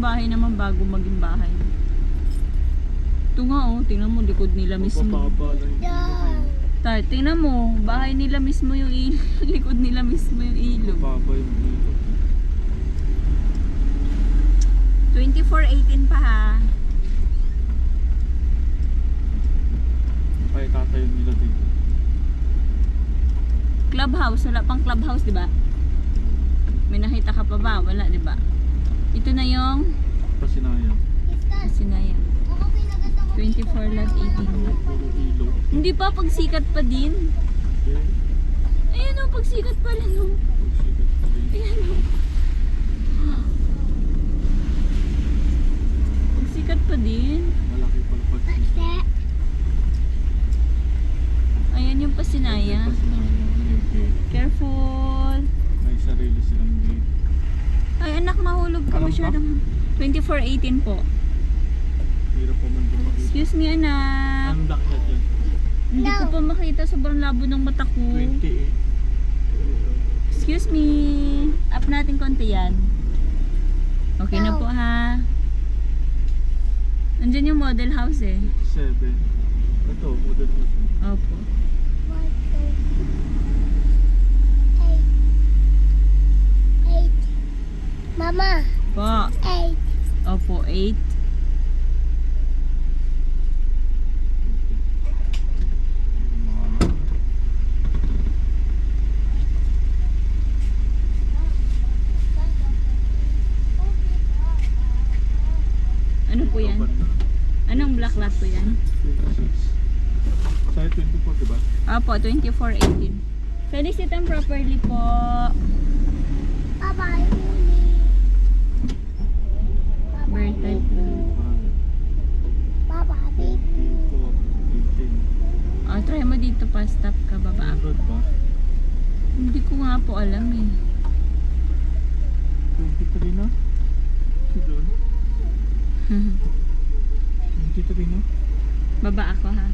bahay naman bago maging bahay. Ito nga oh, tingnan mo likod nila mismo. Mapapaba lang yung ilog. Tay, tingnan mo, bahay nila mismo yung ilog. Likod nila mismo yung ilog. Mapapaba yung ilog. 2418 pa ha. Ay, tatayo nila dito. Clubhouse, wala pang clubhouse, di ba? May nakita ka pa ba? Wala, di ba? Ito na yung Pasinaya. Sinaya. 24 lot 18. Puro ilog. Hindi pa, pagsikat pa din. Okay. Ayan o, pagsikat pa rin o. Pagsikat pa rin. Ayan o. Pagsikat pa din. Malaki pala pagsikat. Ayan yung Pasinaya. Pasinaya. Okay. Careful. May sarili silang gate. Ay anak, mahulog ka Alam ka? masyadong. 2418 po. Hirap pa man din makita. Excuse me anak. Anong dakilat yan? Hindi ko pa makita, sobrang labo ng mata ko. 28. Excuse me. Up natin konti yan. Okay na po ha. Andyan yung model house eh. 7. Ito, model mo siya. Opo. Mama, Po. 8. Opo, 8. Ano po yan? Anong black lot po yan? 26. Sa'yo 24, diba? Opo, 2418. Pwede sitan properly po. Bye-bye. Bird type po. Bye-bye, baby. 18. Try mo dito pa, stop ka, baba ako. Road ba? Hindi ko nga po alam eh. 23 na? Si John? 23 na? Baba ako ha.